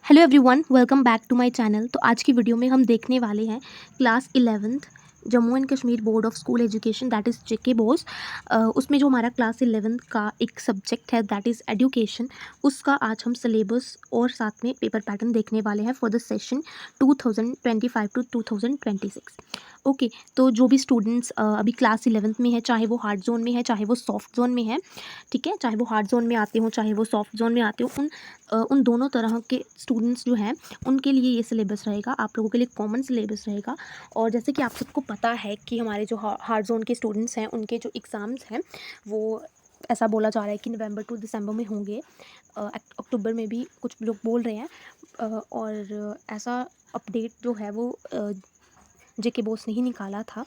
Hello everyone, welcome back to my channel. तो आज की वीडियो में हम देखने वाले हैं class 11th Jammu and Kashmir board of school education that is JK BOSE. उसमें जो हमारा क्लास 11th का एक सब्जेक्ट है दैट इज़ एजुकेशन, उसका आज हम सिलेबस और साथ में पेपर पैटर्न देखने वाले हैं for the session 2025 to 2026। Okay, तो जो भी स्टूडेंट्स अभी क्लास 11th में है, चाहे वो हार्ड जोन में है चाहे वो सॉफ्ट जोन में है, ठीक है, चाहे वो हार्ड जोन में आते हों चाहे वो सॉफ्ट जोन में आते हो, उन दोनों तरह के स्टूडेंट्स जो हैं उनके लिए ये सिलेबस रहेगा, आप लोगों के लिए कॉमन सिलेबस रहेगा। और जैसे कि आप सबको पता है कि हमारे जो हार्ड जोन के स्टूडेंट्स हैं उनके जो एग्ज़ाम्स हैं वो ऐसा बोला जा रहा है कि नवंबर टू दिसंबर में होंगे। अक्टूबर में भी कुछ लोग बोल रहे हैं। और ऐसा अपडेट जो है वो जेके बोस ने ही निकाला था।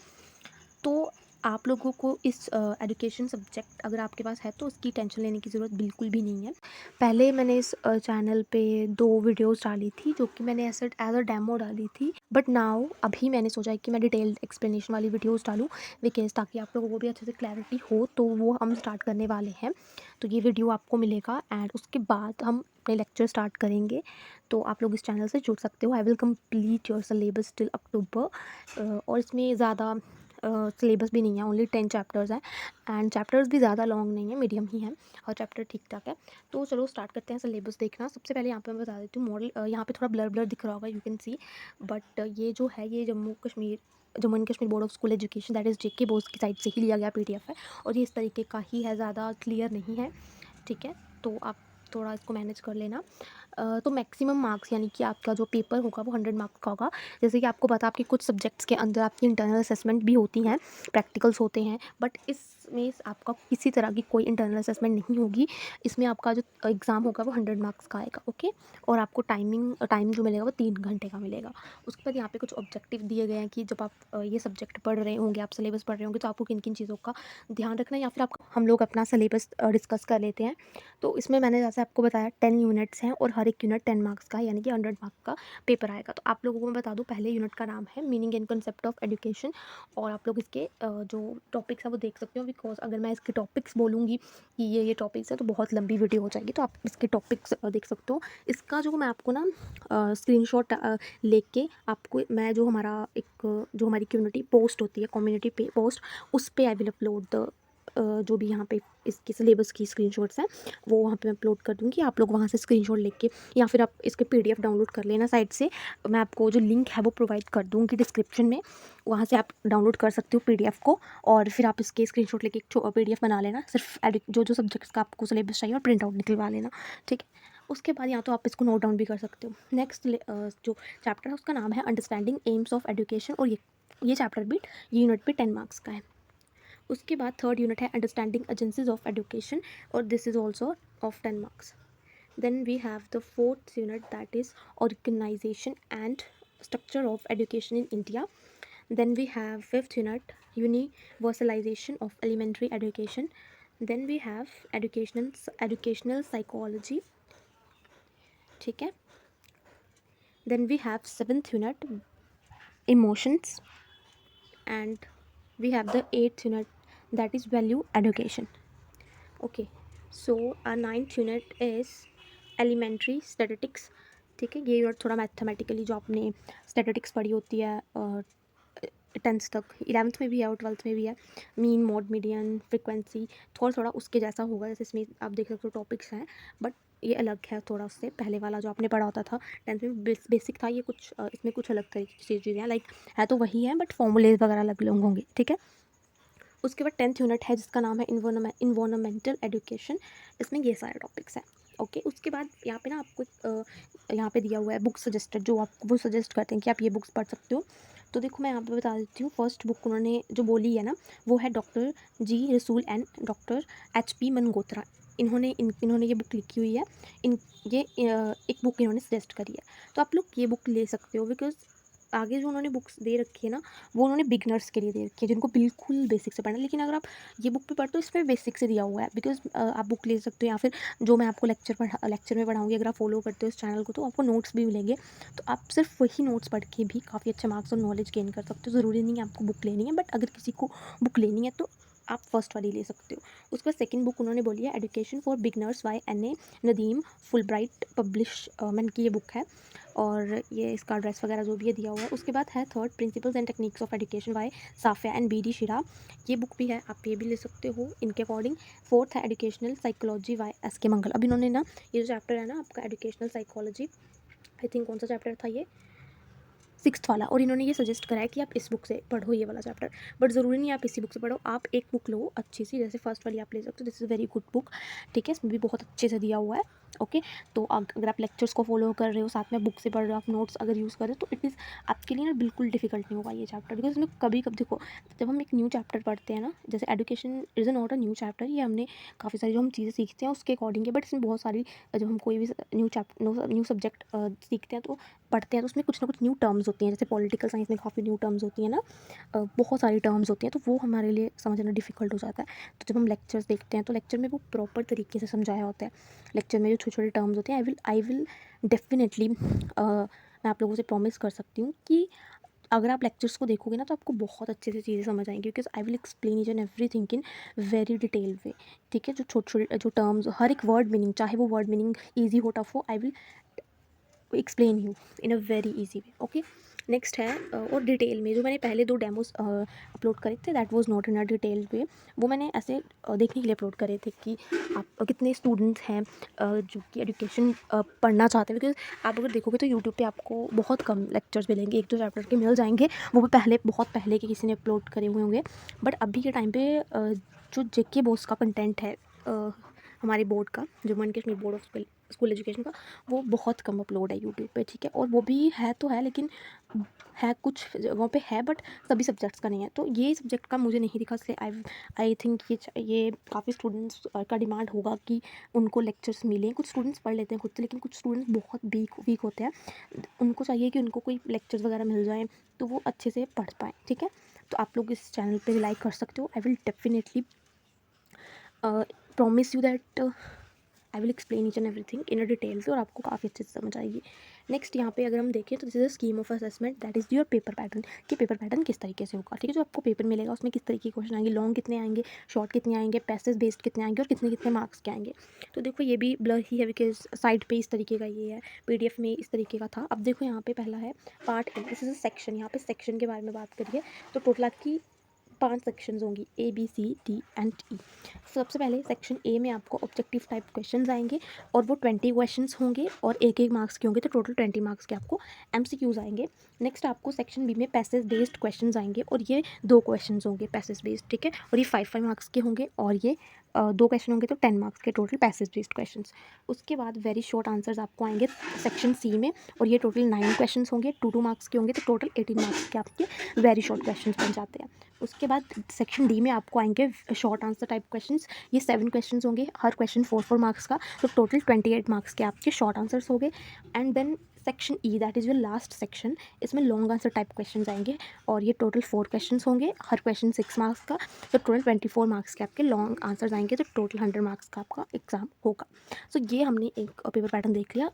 तो आप लोगों को इस एजुकेशन सब्जेक्ट अगर आपके पास है तो उसकी टेंशन लेने की ज़रूरत बिल्कुल भी नहीं है। पहले मैंने इस चैनल पे 2 वीडियोस डाली थी जो कि मैंने ऐसे एज अ डेमो डाली थी, बट नाउ अभी मैंने सोचा है कि मैं डिटेल्ड एक्सप्लेनेशन वाली वीडियोस डालूँ बिकॉज ताकि आप लोगों को भी अच्छे से क्लैरिटी हो। तो वो हम स्टार्ट करने वाले हैं, तो ये वीडियो आपको मिलेगा एंड उसके बाद हम अपने लेक्चर स्टार्ट करेंगे। तो आप लोग इस चैनल से जुड़ सकते हो। I will complete your syllabus till October. और इसमें ज़्यादा सिलेबस भी नहीं है, ओनली 10 चैप्टर्स हैं एंड चैप्टर्स भी ज़्यादा लॉन्ग नहीं है, मीडियम ही है और चैप्टर ठीक ठाक है। तो चलो स्टार्ट करते हैं सिलेबस देखना। सबसे पहले यहाँ पे मैं बता देती हूँ मॉडल, यहाँ पे थोड़ा ब्लर ब्लर दिख रहा होगा, यू कैन सी, बट ये जो है ये Jammu and Kashmir board of school education that is JK BOSE की साइड से ही लिया गया पीडीएफ है और ये इस तरीके का ही है, ज़्यादा क्लियर नहीं है, ठीक है। तो आप थोड़ा इसको मैनेज कर लेना। तो मैक्सिमम मार्क्स यानी कि आपका जो पेपर होगा वो 100 मार्क्स का होगा। जैसे कि आपको पता है आपके कुछ सब्जेक्ट्स के अंदर आपकी इंटरनल असेसमेंट भी होती हैं, प्रैक्टिकल्स होते हैं, बट इसमें आपका किसी तरह की कोई इंटरनल असेसमेंट नहीं होगी। इसमें आपका जो एग्ज़ाम होगा वो 100 मार्क्स का आएगा, ओके। और आपको टाइम जो मिलेगा वो 3 घंटे का मिलेगा। उसके बाद यहाँ पे कुछ ऑब्जेक्टिव दिए गए हैं कि जब आप ये सब्जेक्ट पढ़ रहे होंगे, आप सिलेबस पढ़ रहे होंगे, तो आपको किन किन चीज़ों का ध्यान रखना है, या फिर हम लोग अपना सिलेबस डिस्कस कर लेते हैं। तो इसमें मैंने जैसे आपको बताया 10 यूनिट्स हैं और हर एक यूनिट 10 मार्क्स का है, यानी कि 100 मार्क्स का पेपर आएगा। तो आप लोगों को मैं बता दूं, पहले यूनिट का नाम है meaning and concept of education, और आप लोग इसके जो टॉपिक्स है वो देख सकते हो। बिकॉज अगर मैं इसके टॉपिक्स बोलूँगी कि ये टॉपिक्स है तो बहुत लंबी वीडियो हो जाएगी, तो आप इसके टॉपिक्स देख सकते हो। इसका जो मैं आपको ना स्क्रीनशॉट लेके आपको मैं जो हमारी कम्युनिटी पोस्ट होती है, कम्युनिटी पे पोस्ट, उस पर आई विल अपलोड द जो भी यहाँ पे इसके सिलेबस की स्क्रीनशॉट्स हैं वो वहाँ पे मैं अपलोड कर दूँगी। आप लोग वहाँ से स्क्रीनशॉट लेके या फिर आप इसके पीडीएफ डाउनलोड कर लेना साइट से। मैं आपको जो लिंक है वो प्रोवाइड कर दूँगी डिस्क्रिप्शन में, वहाँ से आप डाउनलोड कर सकते हो पीडीएफ को, और फिर आप इसके स्क्रीनशॉट लेके एक पीडीएफ बना लेना। सिर्फ जो सब्जेक्ट्स का आपको सिलेबस चाहिए और प्रिंट आउट निकलवा लेना, ठीक है। उसके बाद या तो आप इसको नोट डाउन भी कर सकते हो। नेक्स्ट जो चैप्टर है उसका नाम है अंडरस्टैंडिंग एम्स ऑफ एजुकेशन, और ये चैप्टर भी ये यूनिट पे 10 मार्क्स का है। उसके बाद थर्ड यूनिट है अंडरस्टैंडिंग एजेंसीज ऑफ एजुकेशन, और this is also of 10 marks. Then we have the fourth unit that is organisation and structure of education in India. Then we have fifth unit universalisation of elementary education. Then we have educational psychology, ठीक है। Then we have seventh unit emotions, and we have the eighth unit that is value education. Okay, so our ninth unit is elementary statistics, ठीक है। ये unit थोड़ा mathematically, जो आपने statistics पढ़ी होती है 10th तक, 11th में भी है और 12th में भी है, मीन मोड मीडियन फ्रिक्वेंसी, थोड़ा थोड़ा उसके जैसा होगा। जैसे इसमें आप देख सकते हो टॉपिक्स हैं, बट ये अलग है थोड़ा उससे। पहले वाला जो आपने पढ़ा होता था 10th में बेसिक था, ये कुछ इसमें कुछ अलग तरीके की चीज़ें हैं, लाइक है तो वही है बट फॉर्मूलेज वगैरह अलग अलग होंगे, ठीक है। उसके बाद 10th यूनिट है जिसका नाम है इन्वायरमेंटल एजुकेशन, इसमें ये सारे टॉपिक्स हैं, ओके। उसके बाद यहाँ पे ना आपको यहाँ पे दिया हुआ है बुक सजेस्टेड, जो आपको वो सजेस्ट करते हैं कि आप ये बुक्स पढ़ सकते हो। तो देखो मैं यहाँ पे बता देती हूँ, फर्स्ट बुक उन्होंने जो बोली है ना वो है डॉक्टर जी रसूल एंड डॉक्टर HP मनगोत्रा। इन्होंने ये बुक लिखी हुई है। एक बुक इन्होंने सजेस्ट करी है, तो आप लोग ये बुक ले सकते हो। बिकॉज आगे जो उन्होंने बुक्स दे रखी है ना वो उन्होंने बिगनर्स के लिए दे रखी है, जिनको बिल्कुल बेसिक से पढ़ना है। लेकिन अगर आप ये बुक भी पढ़ते हो इसमें बेसिक से दिया हुआ है, बिकॉज आप बुक ले सकते हो, या फिर जो मैं आपको लेक्चर में पढ़ाऊँगी, अगर आप फॉलो करते हो इस चैनल को तो आपको नोट्स भी मिलेंगे। तो आप सिर्फ वही नोट्स पढ़ के भी काफ़ी अच्छे मार्क्स और नॉलेज गेन कर सकते हो। ज़रूरी नहीं है आपको बुक लेनी है, बट अगर किसी को बुक लेनी है तो आप फर्स्ट वाली ले सकते हो। उसके बाद सेकंड बुक उन्होंने बोली है education for beginners by N A Nadeem Fulbright publish man की ये बुक है, और ये इसका एड्रेस वगैरह जो भी है दिया हुआ है। उसके बाद है third principles and techniques of education by Safia and B D Shira, ये बुक भी है, आप ये भी ले सकते हो इनके अकॉर्डिंग। फोर्थ है एजुकेशनल साइकोलॉजी बाय एस के मंगल। अब इन्होंने ना ये जो चैप्टर है ना आपका एजुकेशनल साइकोलॉजी, आई थिंक कौन सा चैप्टर था ये, सिक्स्थ वाला, और इन्होंने ये सजेस्ट करा है कि आप इस बुक से पढ़ो ये वाला चैप्टर। बट ज़रूरी नहीं आप इसी बुक से पढ़ो, आप एक बुक लो अच्छी सी, जैसे फर्स्ट वाली आप ले सकते हो, this is very good book, ठीक है, इसमें भी बहुत अच्छे से दिया हुआ है। ओके, तो अगर आप लेक्चर्स को फॉलो कर रहे हो, साथ में बुक से पढ़ रहे हो, आप नोट्स अगर यूज़ कर रहे हो, तो इट इज़ आपके लिए ना बिल्कुल डिफिकल्ट नहीं होगा ये चैप्टर, बिकॉज इसमें कभी कभी देखो, जब हम एक न्यू चैप्टर पढ़ते हैं ना, जैसे education is not a new chapter, ये हमने काफ़ी सारी जो हम चीज़ें सीखते हैं उसके अकॉर्डिंग है, बट इसमें बहुत सारी जब हम कोई भी न्यू सब्जेक्ट सीखते हैं तो पढ़ते हैं, तो उसमें कुछ ना कुछ न्यू टर्म्स होती हैं, जैसे पॉलिटिकल साइंस में काफ़ी न्यू टर्म्स होती हैं ना, बहुत सारी टर्म्स होती हैं, तो वो हमारे लिए समझना डिफ़िकल्ट हो जाता है। तो जब हम लेक्चर्स देखते हैं तो लेक्चर में वो प्रॉपर तरीके से समझाया होता है। लेक्चर में जो छोटे छोटे टर्म्स होते हैं, आई विल डेफिनेटली मैं आप लोगों से प्रॉमिस कर सकती हूँ कि अगर आप लेक्चर्स को देखोगे ना तो आपको बहुत अच्छे से चीज़ें समझ आएंगी, because I will explain each and everything in very detail वे, ठीक है। जो छोटे छोटे जो टर्म्स, हर एक वर्ड मीनिंग, चाहे वो वर्ड मीनिंग ईजी हो टफ हो, I will explain you in a very easy way. Okay, next है और डिटेल में जो मैंने पहले 2 डेमोस अपलोड करे थे, that was not in a detail वे, वो मैंने ऐसे देखने के लिए अपलोड करे थे कि आप कितने स्टूडेंट्स हैं जो कि एजुकेशन पढ़ना चाहते हैं, बिकॉज आप अगर देखोगे तो यूट्यूब पे आपको बहुत कम लेक्चर्स मिलेंगे, 1-2 चैप्टर के मिल जाएंगे, वो भी पहले बहुत पहले के किसी ने अपलोड करे हुए होंगे। बट अभी के टाइम पे जो जेके बोस का कंटेंट है हमारे बोर्ड का, Jammu and Kashmir board of school education का, वो बहुत कम अपलोड है यूट्यूब पे, ठीक है। और वो भी है तो है, लेकिन है कुछ जगहों पे है, बट सभी सब्जेक्ट्स का नहीं है, तो ये सब्जेक्ट का मुझे नहीं दिखा, इसलिए आई थिंक ये काफ़ी स्टूडेंट्स का डिमांड होगा कि उनको लेक्चर्स मिलें। कुछ स्टूडेंट्स पढ़ लेते हैं खुद से, लेकिन कुछ स्टूडेंट्स बहुत वीक होते हैं, उनको चाहिए कि उनको कोई लेक्चर्स वगैरह मिल जाएँ तो वो अच्छे से पढ़ पाएँ, ठीक है। तो आप लोग इस चैनल पर रिलाई कर सकते हो। I will definitely promise you that I will explain each and everything in a detail से, और आपको काफ़ी अच्छे से समझ आएगी। नेक्स्ट यहाँ पे अगर हम देखें तो this is a scheme of assessment, that is your paper pattern, कि पेपर पैटर्न किस तरीके से होगा, ठीक है। जो आपको पेपर मिलेगा उसमें किस तरीके के क्वेश्चन आएंगे, लॉन्ग कितने आएंगे, शॉर्ट कितने आएंगे, पैसेज बेस्ड कितने आएंगे, और कितने कितने मार्क्स के आएंगे। तो देखो ये भी ब्लर ही है, बिकॉज साइड पे इस तरीके का ये है, PDF में इस तरीके का था। अब देखो यहाँ पे पहला है part A, this is a section, यहाँ पे सेक्शन के बारे में बात करिए तो टोटल आपकी 5 सेक्शंस होंगी, ABCD एंड E। सबसे पहले सेक्शन ए में आपको ऑब्जेक्टिव टाइप क्वेश्चंस आएंगे, और वो 20 क्वेश्चंस होंगे, और एक मार्क्स के होंगे, तो टोटल 20 मार्क्स के आपको MCQs आएंगे। नेक्स्ट आपको सेक्शन बी में पैसेज बेस्ड क्वेश्चंस आएंगे, और ये 2 क्वेश्चंस होंगे पैसेज बेस्ड, ठीक है, और ये 5 मार्क्स के होंगे, और ये 2 क्वेश्चन होंगे, तो 10 मार्क्स के टोटल पैसेज बेस्ड क्वेश्चंस। उसके बाद वेरी शॉर्ट आंसर्स आपको आएंगे सेक्शन सी में, और ये टोटल 9 क्वेश्चन होंगे, 2 मार्क्स के होंगे, तो टोटल 18 मार्क्स के आपके वेरी शॉर्ट क्वेश्चन बन जाते हैं। उसके बाद सेक्शन डी में आपको आएंगे शॉर्ट आंसर टाइप क्वेश्चंस, ये 7 क्वेश्चंस होंगे, हर क्वेश्चन 4 मार्क्स का, तो टोटल 28 मार्क्स के आपके शॉर्ट आंसर्स होंगे। And then section E, that is your last section, इसमें लॉन्ग आंसर टाइप क्वेश्चंस आएंगे, और ये टोटल 4 क्वेश्चंस होंगे, हर क्वेश्चन 6 मार्क्स का, तो टोटल 24 मार्क्स के आपके लॉन्ग आंसर्स आएंगे, तो टोटल 100 मार्क्स का आपका एग्जाम होगा। सो ये हमने एक पेपर पैटर्न देख लिया।